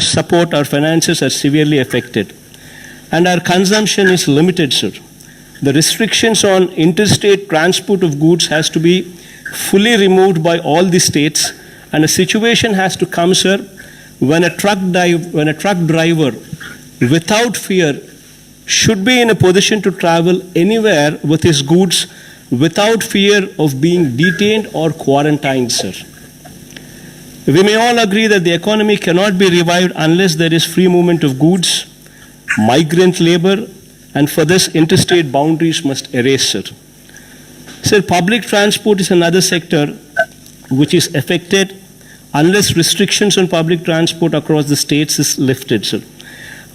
support, our finances are severely affected. And our consumption is limited, sir. The restrictions on interstate transport of goods has to be fully removed by all the states, and a situation has to come, sir, when a truck driver, without fear, should be in a position to travel anywhere with his goods without fear of being detained or quarantined, sir. We may all agree that the economy cannot be revived unless there is free movement of goods, migrant labor, and for this interstate boundaries must erase, sir. Sir, public transport is another sector which is affected unless restrictions on public transport across the states is lifted, sir.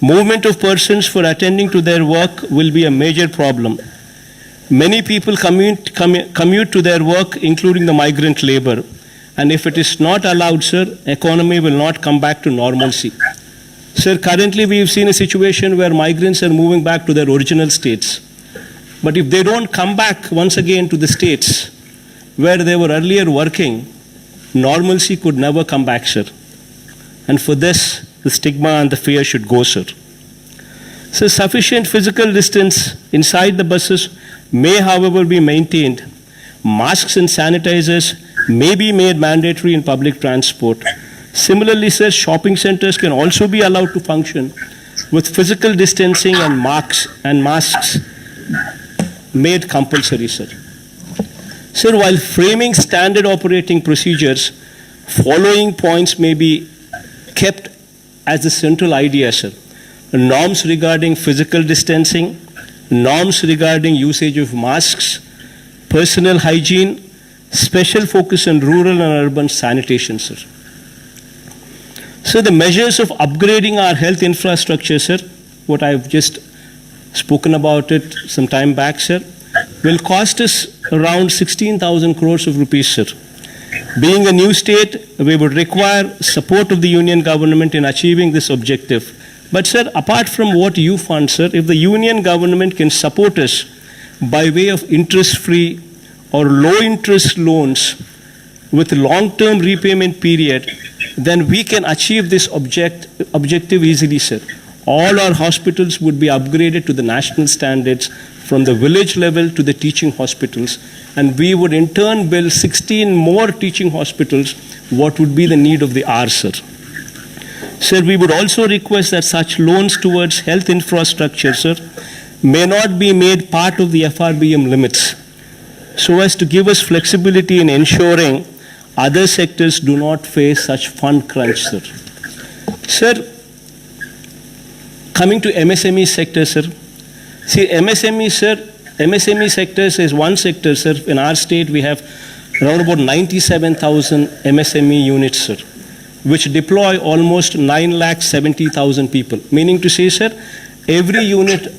Movement of persons for attending to their work will be a major problem. Many people commute to their work, including the migrant labor. And if it is not allowed, sir, economy will not come back to normalcy. Sir, currently we have seen a situation where migrants are moving back to their original states. But if they don't come back once again to the states where they were earlier working, normalcy could never come back, sir. And for this, the stigma and the fear should go, sir. So sufficient physical distance inside the buses may, however, be maintained. Masks and sanitizers may be made mandatory in public transport. Similarly, sir, shopping centers can also be allowed to function with physical distancing and masks made compulsory, sir. Sir, while framing standard operating procedures, following points may be kept as the central idea, sir. Norms regarding physical distancing, norms regarding usage of masks, personal hygiene, special focus on rural and urban sanitation, sir. So the measures of upgrading our health infrastructure, sir, what I've just spoken about it some time back, sir, will cost us around 16,000 crores of rupees, sir. Being a new state, we would require support of the union government in achieving this objective. But, sir, apart from what you fund, sir, if the union government can support us by way of interest-free or low-interest loans with long-term repayment period, then we can achieve this objective easily, sir. All our hospitals would be upgraded to the national standards from the village level to the teaching hospitals, and we would in turn build 16 more teaching hospitals, what would be the need of the hour, sir. Sir, we would also request that such loans towards health infrastructure, sir, may not be made part of the FRBM limits, so as to give us flexibility in ensuring other sectors do not face such fund crunch, sir. Sir, coming to MSME sector, sir. See, MSME sectors is one sector, sir. In our state, we have around about 97,000 MSME units, sir, which deploy almost 9,70,000 people. Meaning to say, sir, every unit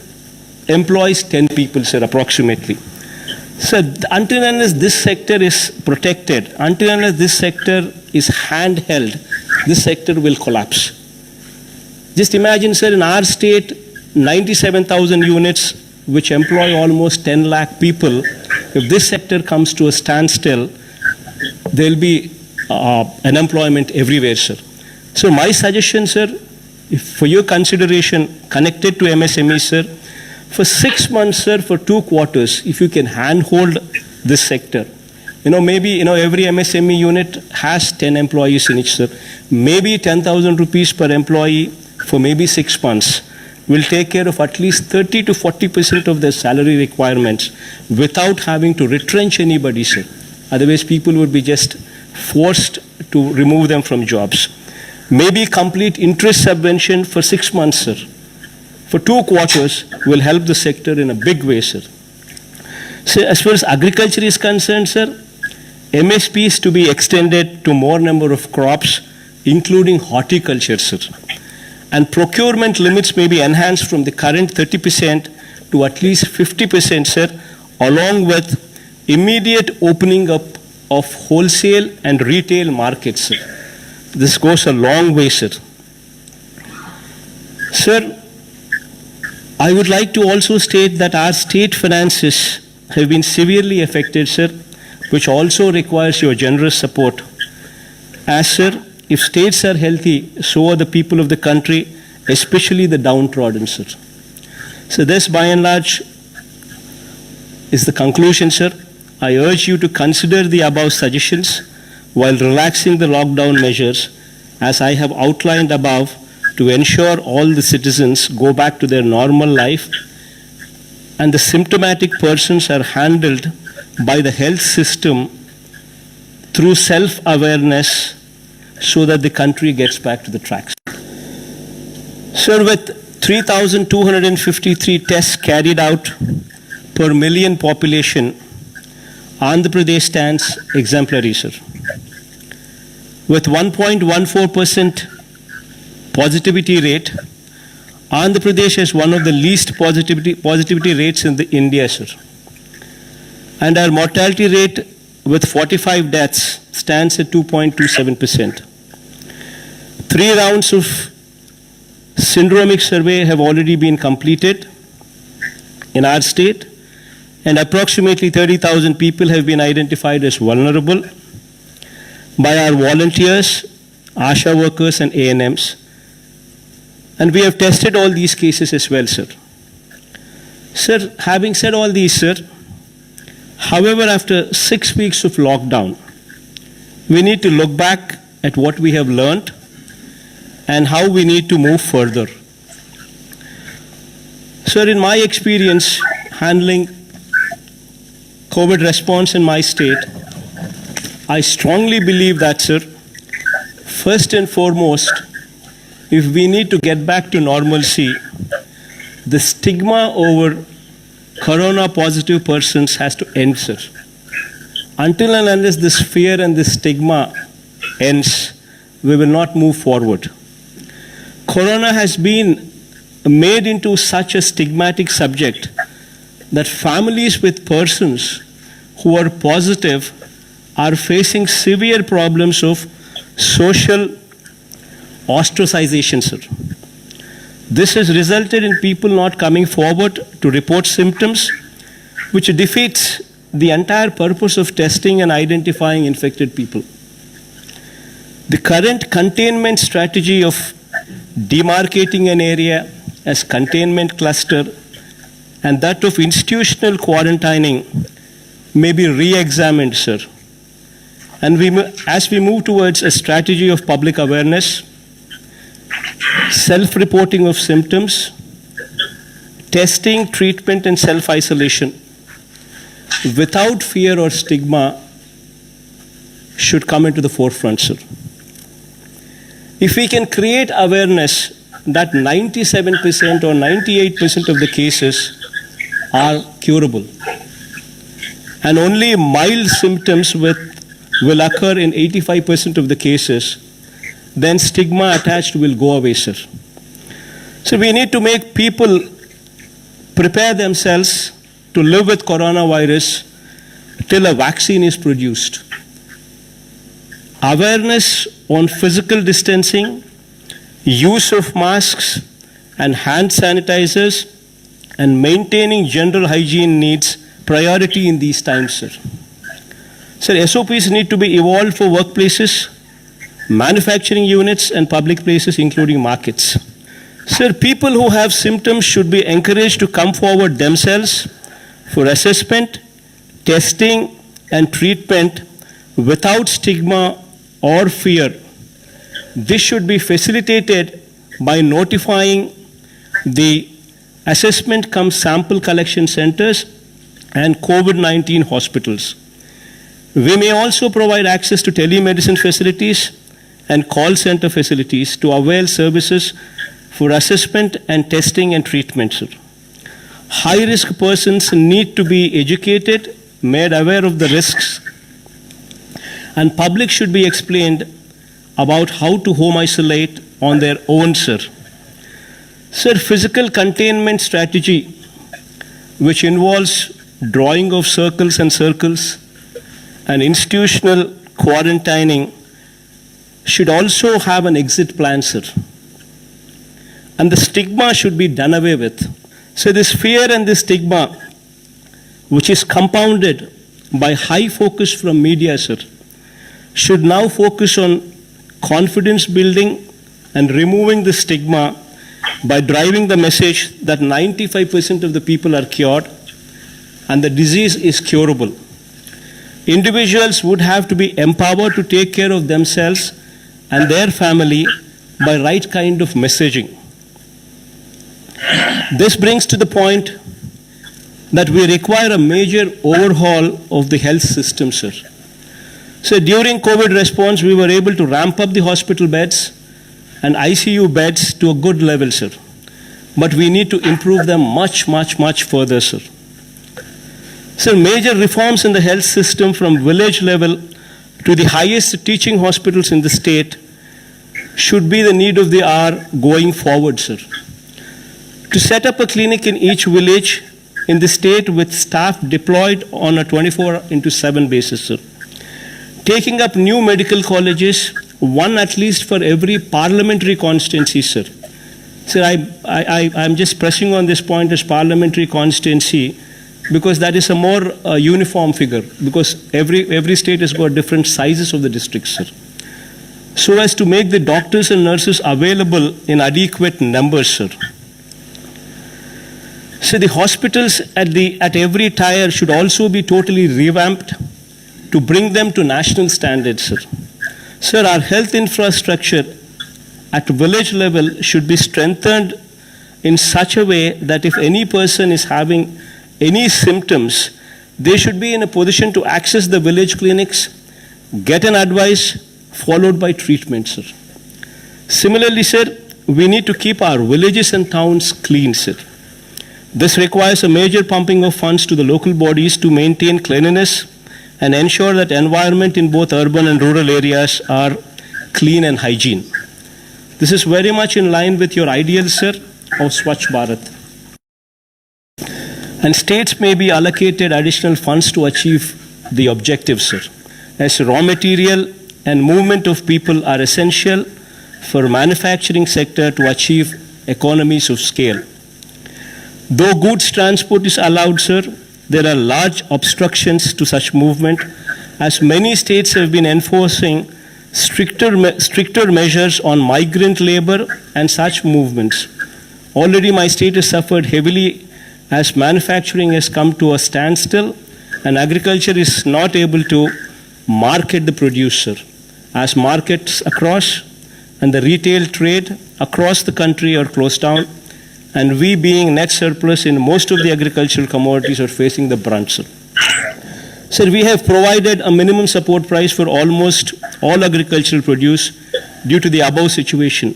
employs 10 people, sir, approximately. So until and unless this sector is protected, until and unless this sector is handheld, this sector will collapse. Just imagine, sir, in our state, 97,000 units which employ almost 10 lakh people. If this sector comes to a standstill, there will be unemployment everywhere, sir. So my suggestion, sir, if for your consideration connected to MSME, sir, for 6 months, sir, for 2 quarters, if you can handhold this sector, maybe, every MSME unit has 10 employees in it, sir. Maybe 10,000 rupees per employee for maybe 6 months will take care of at least 30 to 40% of their salary requirements without having to retrench anybody, sir. Otherwise, people would be just forced to remove them from jobs. Maybe complete interest subvention for 6 months, sir, for 2 quarters will help the sector in a big way, sir. So as far as agriculture is concerned, sir, MSP is to be extended to more number of crops, including horticulture, sir. And procurement limits may be enhanced from the current 30% to at least 50%, sir, along with immediate opening up of wholesale and retail markets, sir. This goes a long way, sir. Sir, I would like to also state that our state finances have been severely affected, sir, which also requires your generous support. As, sir, if states are healthy, so are the people of the country, especially the downtrodden, sir. So this, by and large, is the conclusion, sir. I urge you to consider the above suggestions while relaxing the lockdown measures, as I have outlined above, to ensure all the citizens go back to their normal life and the symptomatic persons are handled by the health system through self-awareness so that the country gets back to the tracks. Sir, with 3,253 tests carried out per million population, Andhra Pradesh stands exemplary, sir. With 1.14% positivity rate, Andhra Pradesh has one of the least positivity rates in India, sir. And our mortality rate with 45 deaths stands at 2.27%. 3 rounds of syndromic survey have already been completed in our state, and approximately 30,000 people have been identified as vulnerable by our volunteers, ASHA workers, and ANMs. And we have tested all these cases as well, sir. Sir, having said all these, sir, however, after 6 weeks of lockdown, we need to look back at what we have learned and how we need to move further. Sir, in my experience handling COVID response in my state, I strongly believe that, sir, first and foremost, if we need to get back to normalcy, the stigma over corona positive persons has to end, sir. Until and unless this fear and this stigma ends, we will not move forward. Corona has been made into such a stigmatic subject that families with persons who are positive are facing severe problems of social ostracization, sir. This has resulted in people not coming forward to report symptoms, which defeats the entire purpose of testing and identifying infected people. The current containment strategy of demarcating an area as containment cluster and that of institutional quarantining may be re-examined, sir. And as we move towards a strategy of public awareness, self-reporting of symptoms, testing, treatment, and self-isolation, without fear or stigma, should come into the forefront, sir. If we can create awareness that 97% or 98% of the cases are curable, and only mild symptoms will occur in 85% of the cases, then stigma attached will go away, sir. So we need to make people prepare themselves to live with coronavirus till a vaccine is produced. Awareness on physical distancing, use of masks and hand sanitizers, and maintaining general hygiene needs priority in these times, sir. Sir, SOPs need to be evolved for workplaces, manufacturing units, and public places, including markets. Sir, people who have symptoms should be encouraged to come forward themselves for assessment, testing, and treatment without stigma or fear. This should be facilitated by notifying the assessment cum sample collection centers and COVID-19 hospitals. We may also provide access to telemedicine facilities and call center facilities to avail services for assessment and testing and treatment, sir. High-risk persons need to be educated, made aware of the risks, and public should be explained about how to home isolate on their own, sir. Sir, physical containment strategy, which involves drawing of circles and institutional quarantining, should also have an exit plan, sir. And the stigma should be done away with. So this fear and this stigma, which is compounded by high focus from media, sir, should now focus on confidence building, and removing the stigma by driving the message that 95% of the people are cured and the disease is curable. Individuals would have to be empowered to take care of themselves and their family by right kind of messaging. This brings to the point that we require a major overhaul of the health system, sir. So during COVID response, we were able to ramp up the hospital beds and ICU beds to a good level, sir. But we need to improve them much further, sir. So major reforms in the health system from village level to the highest teaching hospitals in the state should be the need of the hour going forward, sir. To set up a clinic in each village in the state with staff deployed on a 24/7 basis, sir. Taking up new medical colleges, one at least for every parliamentary constituency, sir. Sir, I'm just pressing on this point as parliamentary constituency because that is a more uniform figure, because every state has got different sizes of the districts, sir. So as to make the doctors and nurses available in adequate numbers, sir. So the hospitals at every tier should also be totally revamped to bring them to national standards, sir. Sir, our health infrastructure at village level should be strengthened in such a way that if any person is having any symptoms, they should be in a position to access the village clinics, get an advice, followed by treatment, sir. Similarly, sir, we need to keep our villages and towns clean, sir. This requires a major pumping of funds to the local bodies to maintain cleanliness and ensure that environment in both urban and rural areas are clean and hygiene. This is very much in line with your ideals, sir, of Swachh Bharat. And states may be allocated additional funds to achieve the objectives, sir, as raw material and movement of people are essential for manufacturing sector to achieve economies of scale. Though goods transport is allowed, sir, there are large obstructions to such movement, as many states have been enforcing stricter measures on migrant labor and such movements. Already my state has suffered heavily as manufacturing has come to a standstill and agriculture is not able to market the produce, sir, as markets across and the retail trade across the country are closed down, and we being net surplus in most of the agricultural commodities are facing the brunt, sir. Sir, we have provided a minimum support price for almost all agricultural produce due to the above situation,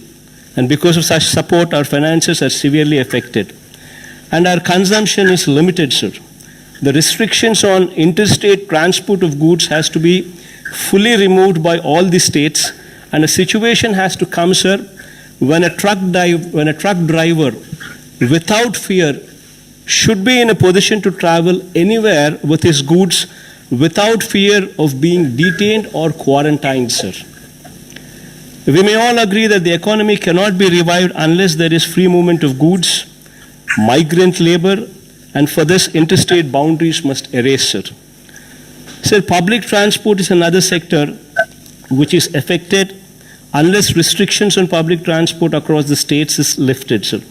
and because of such support, our finances are severely affected. And our consumption is limited, sir. The restrictions on interstate transport of goods has to be fully removed by all the states, and a situation has to come, sir, when a truck driver without fear should be in a position to travel anywhere with his goods without fear of being detained or quarantined, sir. We may all agree that the economy cannot be revived unless there is free movement of goods, migrant labor, and for this interstate boundaries must erase, sir. Sir, public transport is another sector which is affected unless restrictions on public transport across the states is lifted, sir.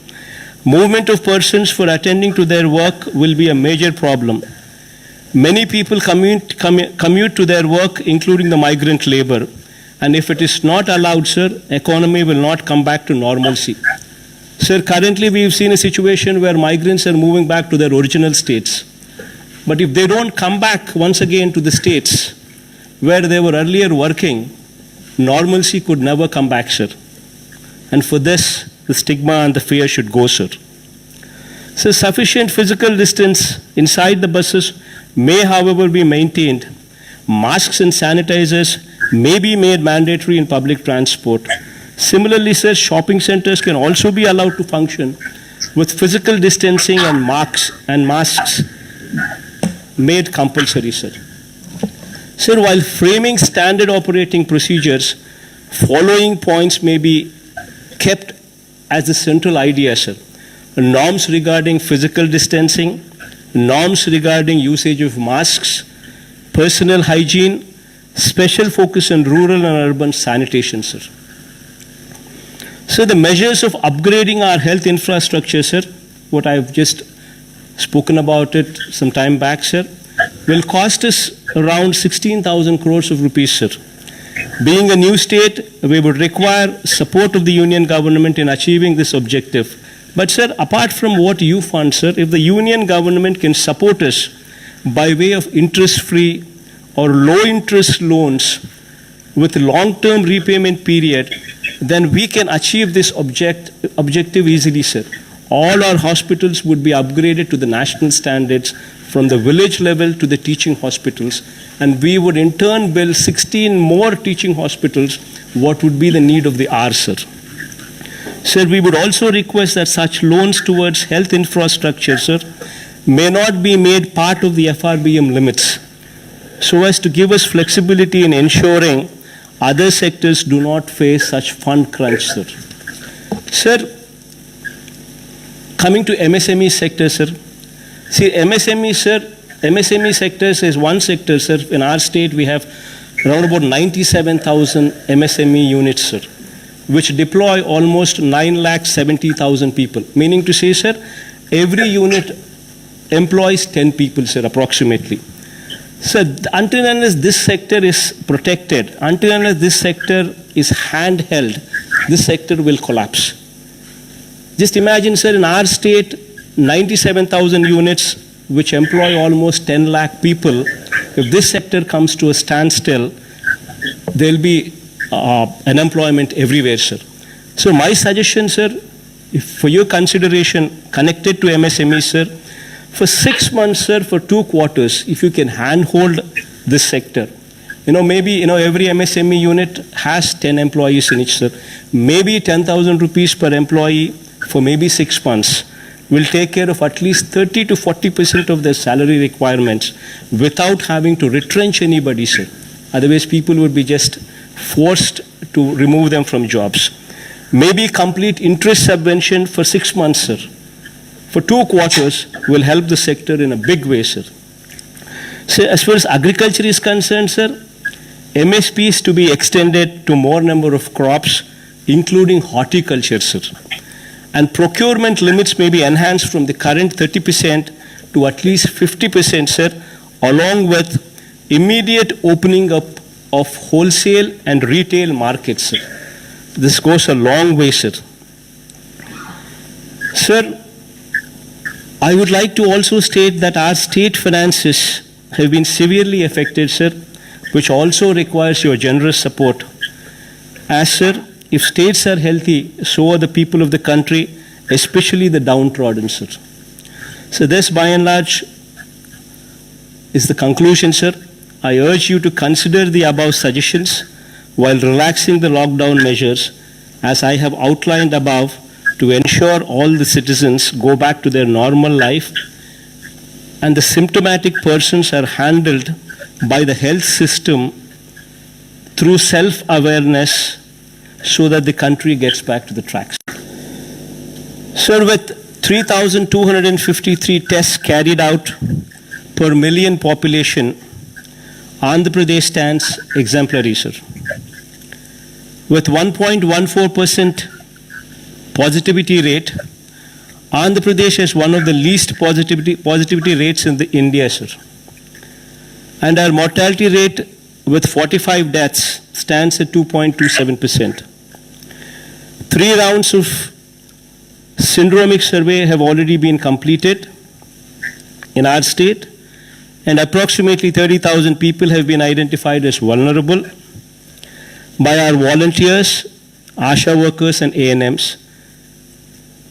Movement of persons for attending to their work will be a major problem. Many people commute to their work, including the migrant labor. And if it is not allowed, sir, economy will not come back to normalcy. Sir, currently we've seen a situation where migrants are moving back to their original states. But if they don't come back once again to the states where they were earlier working, normalcy could never come back, sir. And for this, the stigma and the fear should go, sir. So sufficient physical distance inside the buses may, however, be maintained. Masks and sanitizers may be made mandatory in public transport. Similarly, sir, shopping centers can also be allowed to function with physical distancing and masks made compulsory, sir. Sir, while framing standard operating procedures, following points may be kept as the central idea, sir. Norms regarding physical distancing, norms regarding usage of masks, personal hygiene, special focus on rural and urban sanitation, sir. So the measures of upgrading our health infrastructure, sir, what I've just spoken about it some time back, sir, will cost us around 16,000 crores of rupees, sir. Being a new state, we would require support of the union government in achieving this objective. But, sir, apart from what you fund, sir, if the union government can support us by way of interest-free or low-interest loans with long-term repayment period, then we can achieve this objective easily, sir. All our hospitals would be upgraded to the national standards from the village level to the teaching hospitals, and we would in turn build 16 more teaching hospitals, what would be the need of the hour, sir. Sir, we would also request that such loans towards health infrastructure, sir, may not be made part of the FRBM limits, so as to give us flexibility in ensuring other sectors do not face such fund crunch, sir. Sir, coming to MSME sector, sir. See, MSME sectors is one sector, sir. In our state, we have around about 97,000 MSME units, sir, which deploy almost 9,70,000 people. Meaning to say, sir, every unit employs 10 people, sir, approximately. So until and unless this sector is protected, until and unless this sector is handheld, this sector will collapse. Just imagine, sir, in our state, 97,000 units which employ almost 10 lakh people. If this sector comes to a standstill, there will be unemployment everywhere, sir. So my suggestion, sir, if for your consideration connected to MSME, sir, for 6 months, sir, for 2 quarters, if you can handhold this sector, maybe, every MSME unit has 10 employees in it, sir. Maybe 10,000 rupees per employee for maybe 6 months will take care of at least 30 to 40% of their salary requirements without having to retrench anybody, sir. Otherwise, people would be just forced to remove them from jobs. Maybe complete interest subvention for 6 months, sir, for 2 quarters will help the sector in a big way, sir. So as far as agriculture is concerned, sir, MSP is to be extended to more number of crops, including horticulture, sir. And procurement limits may be enhanced from the current 30% to at least 50%, sir, along with immediate opening up of wholesale and retail markets, sir. This goes a long way, sir. Sir, I would like to also state that our state finances have been severely affected, sir, which also requires your generous support. As, sir, if states are healthy, so are the people of the country, especially the downtrodden, sir. So this, by and large, is the conclusion, sir. I urge you to consider the above suggestions while relaxing the lockdown measures, as I have outlined above, to ensure all the citizens go back to their normal life and the symptomatic persons are handled by the health system through self-awareness so that the country gets back to the tracks. Sir, with 3,253 tests carried out per million population, Andhra Pradesh stands exemplary, sir. With 1.14% positivity rate, Andhra Pradesh has one of the least positivity rates in India, sir. And our mortality rate with 45 deaths stands at 2.27%. 3 rounds of syndromic survey have already been completed in our state, and approximately 30,000 people have been identified as vulnerable by our volunteers, ASHA workers, and ANMs.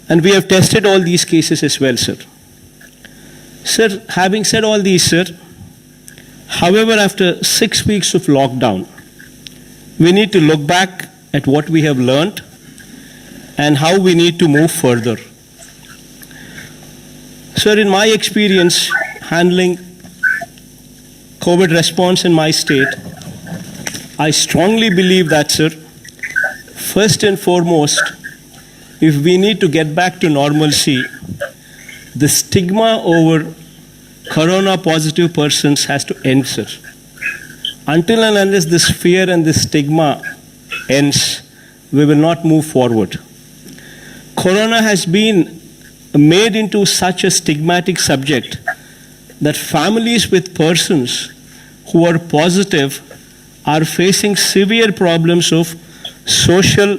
And we have tested all these cases as well, sir. Sir, having said all these, sir, however, after 6 weeks of lockdown, we need to look back at what we have learned and how we need to move further. Sir, in my experience handling COVID response in my state, I strongly believe that, sir, first and foremost, if we need to get back to normalcy, the stigma over corona positive persons has to end, sir. Until and unless this fear and this stigma ends, we will not move forward. Corona has been made into such a stigmatic subject that families with persons who are positive are facing severe problems of social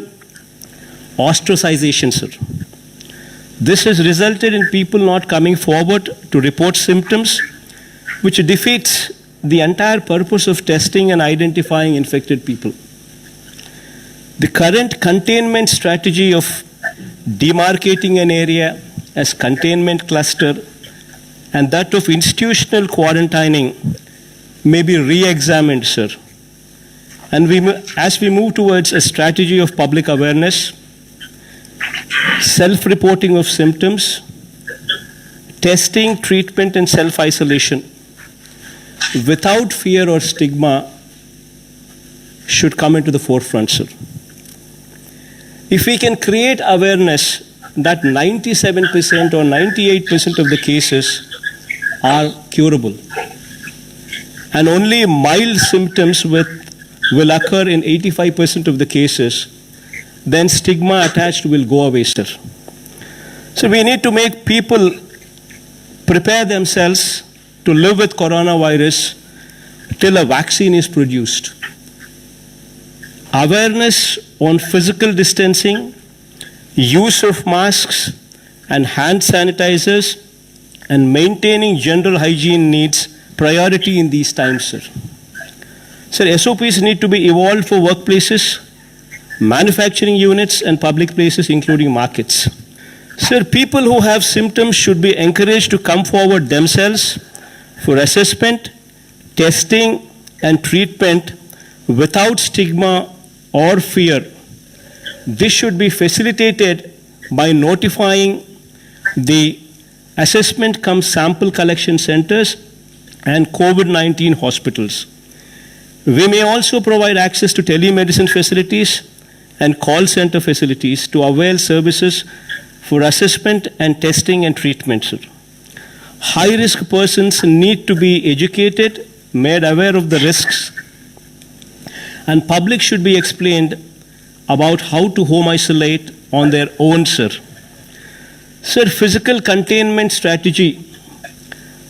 ostracization, sir. This has resulted in people not coming forward to report symptoms, which defeats the entire purpose of testing and identifying infected people. The current containment strategy of demarcating an area as containment cluster and that of institutional quarantining may be re-examined, sir. And as we move towards a strategy of public awareness, self-reporting of symptoms, testing, treatment, and self-isolation, without fear or stigma, should come into the forefront, sir. If we can create awareness that 97% or 98% of the cases are curable, and only mild symptoms will occur in 85% of the cases, then stigma attached will go away, sir. So we need to make people prepare themselves to live with coronavirus till a vaccine is produced. Awareness on physical distancing, use of masks and hand sanitizers, and maintaining general hygiene needs priority in these times, sir. Sir, SOPs need to be evolved for workplaces, manufacturing units, and public places, including markets. Sir, people who have symptoms should be encouraged to come forward themselves for assessment, testing, and treatment without stigma or fear. This should be facilitated by notifying the assessment cum sample collection centers and COVID-19 hospitals. We may also provide access to telemedicine facilities and call center facilities to avail services for assessment and testing and treatment, sir. High-risk persons need to be educated, made aware of the risks, and public should be explained about how to home isolate on their own, sir. Sir, physical containment strategy,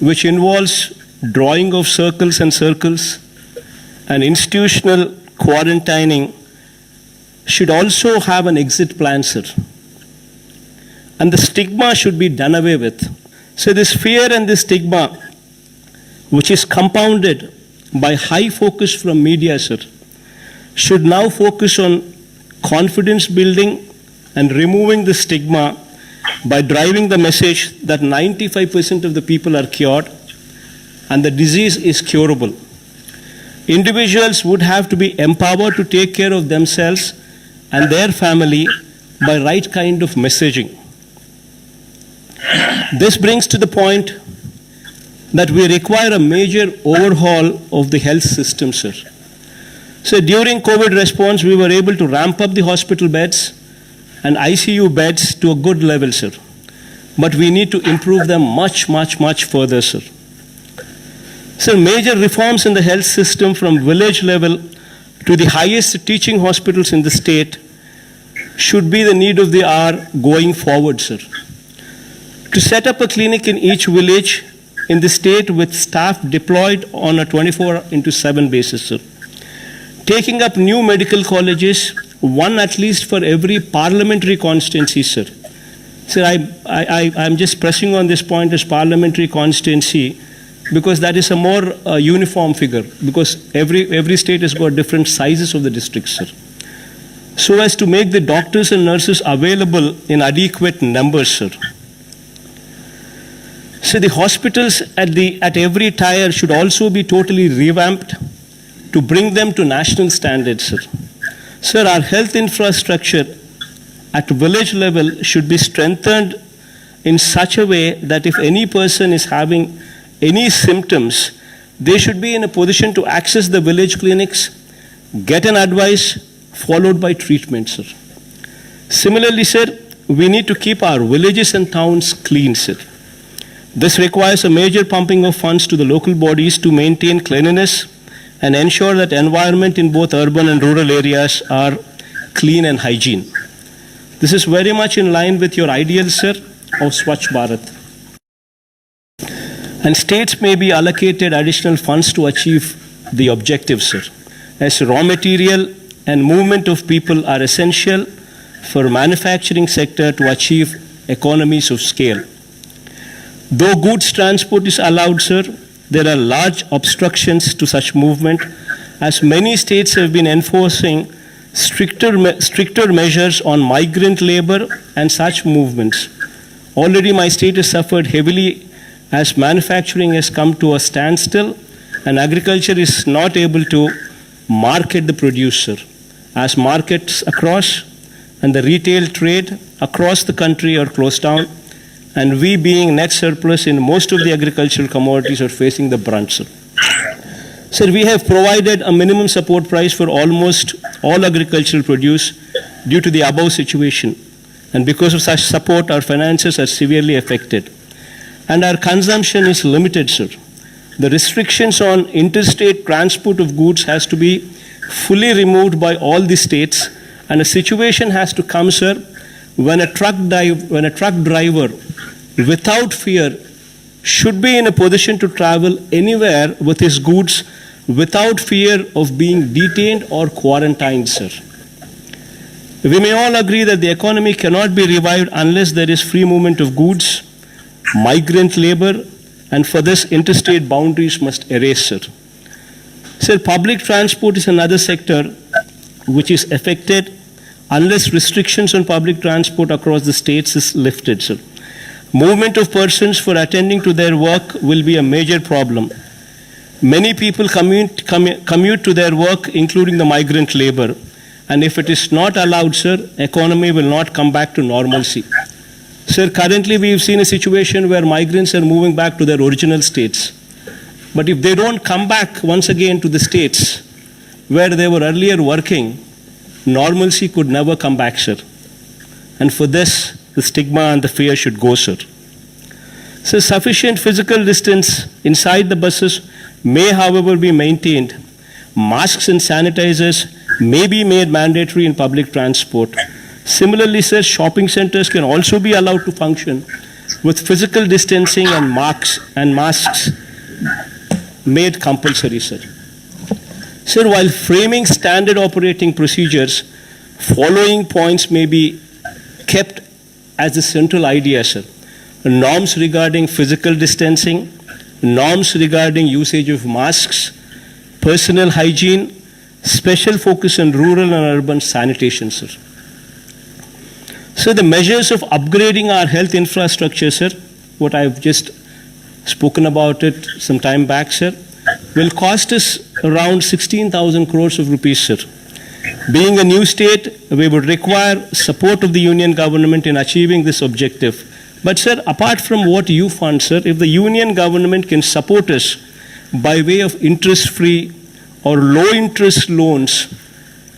which involves drawing of circles and institutional quarantining, should also have an exit plan, sir. And the stigma should be done away with. So this fear and this stigma, which is compounded by high focus from media, sir, should now focus on confidence building and removing the stigma by driving the message that 95% of the people are cured and the disease is curable. Individuals would have to be empowered to take care of themselves and their family by right kind of messaging. This brings to the point that we require a major overhaul of the health system, sir. So during COVID response, we were able to ramp up the hospital beds and ICU beds to a good level, sir. But we need to improve them much further, sir. So major reforms in the health system from village level to the highest teaching hospitals in the state should be the need of the hour going forward, sir. To set up a clinic in each village in the state with staff deployed on a 24/7 basis, sir. Taking up new medical colleges, one at least for every parliamentary constituency, sir. Sir, I'm just pressing on this point as parliamentary constituency because that is a more uniform figure, because every state has got different sizes of the districts, sir. So as to make the doctors and nurses available in adequate numbers, sir. So the hospitals at every tier should also be totally revamped to bring them to national standards, sir. Sir, our health infrastructure at village level should be strengthened in such a way that if any person is having any symptoms, they should be in a position to access the village clinics, get an advice, followed by treatment, sir. Similarly, sir, we need to keep our villages and towns clean, sir. This requires a major pumping of funds to the local bodies to maintain cleanliness and ensure that environment in both urban and rural areas are clean and hygiene. This is very much in line with your ideal, sir, of Swachh Bharat. And states may be allocated additional funds to achieve the objectives, sir, as raw material and movement of people are essential for manufacturing sector to achieve economies of scale. Though goods transport is allowed, sir, there are large obstructions to such movement, as many states have been enforcing stricter measures on migrant labor and such movements. Already my state has suffered heavily as manufacturing has come to a standstill and agriculture is not able to market the producer, as markets across and the retail trade across the country are closed down, and we being net surplus in most of the agricultural commodities are facing the brunt, sir. Sir, we have provided a minimum support price for almost all agricultural produce due to the above situation, and because of such support our finances are severely affected and our consumption is limited, sir. The restrictions on interstate transport of goods has to be fully removed by all the states, and a situation has to come, sir, when a truck driver without fear should be in a position to travel anywhere with his goods without fear of being detained or quarantined, sir. We may all agree that the economy cannot be revived unless there is free movement of goods, migrant labor, and for this interstate boundaries must erase, sir. Sir, public transport is another sector which is affected unless restrictions on public transport across the states is lifted, sir. Movement of persons for attending to their work will be a major problem. Many people commute to their work, including the migrant labor, and if it is not allowed, sir, economy will not come back to normalcy. Sir, currently we've seen a situation where migrants are moving back to their original states. But if they don't come back once again to the states where they were earlier working, normalcy could never come back, sir. And for this, the stigma and the fear should go, sir. So sufficient physical distance inside the buses may, however, be maintained. Masks and sanitizers may be made mandatory in public transport. Similarly, sir, shopping centers can also be allowed to function with physical distancing and masks made compulsory, sir. Sir, while framing standard operating procedures, following points may be kept as the central idea, sir. Norms regarding physical distancing, norms regarding usage of masks, personal hygiene, special focus on rural and urban sanitation, sir. So the measures of upgrading our health infrastructure, sir, what I've just spoken about it some time back, sir, will cost us around 16,000 crores of rupees, sir. Being a new state, we would require support of the union government in achieving this objective. But sir, apart from what you fund, sir, if the union government can support us by way of interest-free or low-interest loans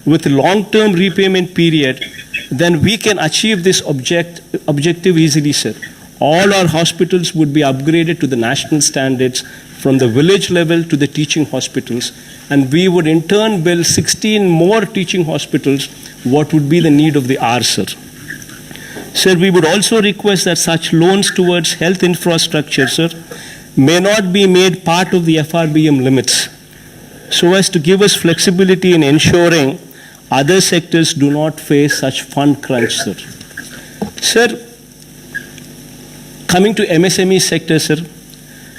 with long-term repayment period, then we can achieve this objective easily, sir. All our hospitals would be upgraded to the national standards from the village level to the teaching hospitals, and we would in turn build 16 more teaching hospitals, what would be the need of the hour, sir. Sir, we would also request that such loans towards health infrastructure, sir, may not be made part of the FRBM limits, so as to give us flexibility in ensuring other sectors do not face such fund crunch, sir. Sir, coming to MSME sector, sir.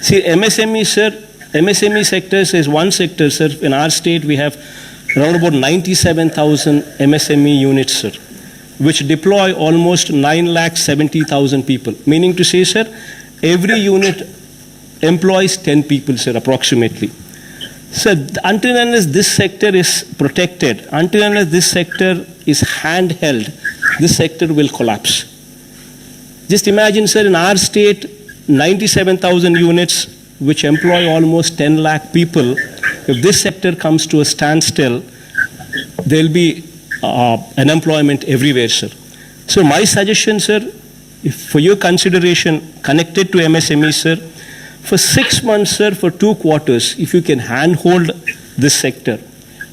See, MSME sectors is one sector, sir. In our state, we have around about 97,000 MSME units, sir, which deploy almost 970,000 people. Meaning to say, sir, every unit employs 10 people, sir, approximately. So until and unless this sector is protected, until and unless this sector is handheld, this sector will collapse. Just imagine, sir, in our state, 97,000 units which employ almost 10 lakh people. If this sector comes to a standstill, there will be unemployment everywhere, sir. So my suggestion, sir, if for your consideration connected to MSME, sir, for 6 months, sir, for 2 quarters, if you can handhold this sector.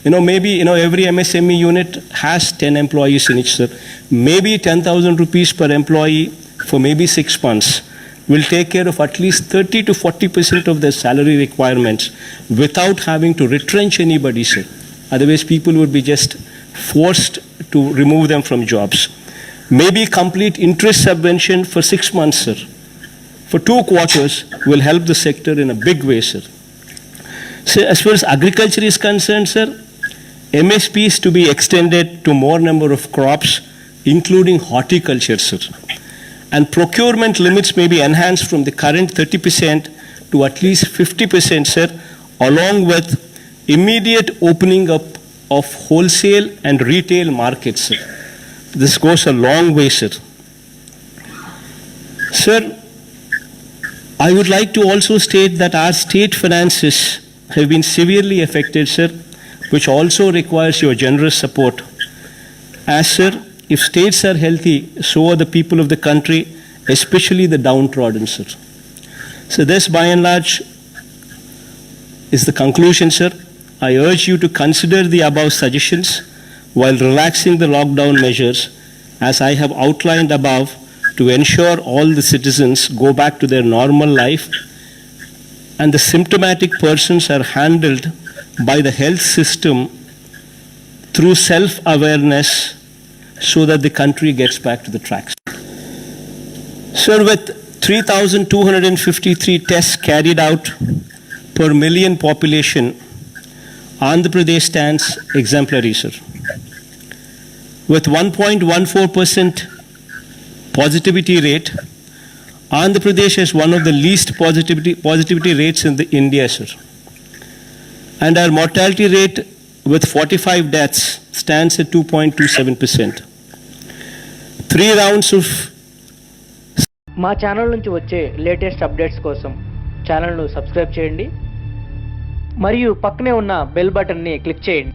Maybe, every MSME unit has 10 employees in it, sir. Maybe 10,000 rupees per employee for maybe 6 months will take care of at least 30 to 40% of their salary requirements without having to retrench anybody, sir. Otherwise, people would be just forced to remove them from jobs. Maybe complete interest subvention for 6 months, sir. For 2 quarters will help the sector in a big way, sir. So as far as agriculture is concerned, sir, MSP is to be extended to more number of crops, including horticulture, sir. And procurement limits may be enhanced from the current 30% to at least 50%, sir, along with immediate opening up of wholesale and retail markets, sir. This goes a long way, sir. Sir, I would like to also state that our state finances have been severely affected, sir, which also requires your generous support. As, sir, if states are healthy, so are the people of the country, especially the downtrodden, sir. So this, by and large, is the conclusion, sir. I urge you to consider the above suggestions while relaxing the lockdown measures, as I have outlined above, to ensure all the citizens go back to their normal life and the symptomatic persons are handled by the health system through self-awareness so that the country gets back to the tracks. Sir, with 3,253 tests carried out per million population, Andhra Pradesh stands exemplary, sir. With 1.14% positivity rate, Andhra Pradesh has one of the least positivity rates in India, sir. And our mortality rate with 45 deaths stands at 2.27%. 3 rounds of మా channel నుంచి వచ్చే latest updates కోసం ఛానల్ను subscribe చేయండి మరియు పక్కనే ఉన్న bell బటన్ని క్లిక్ చేయండి.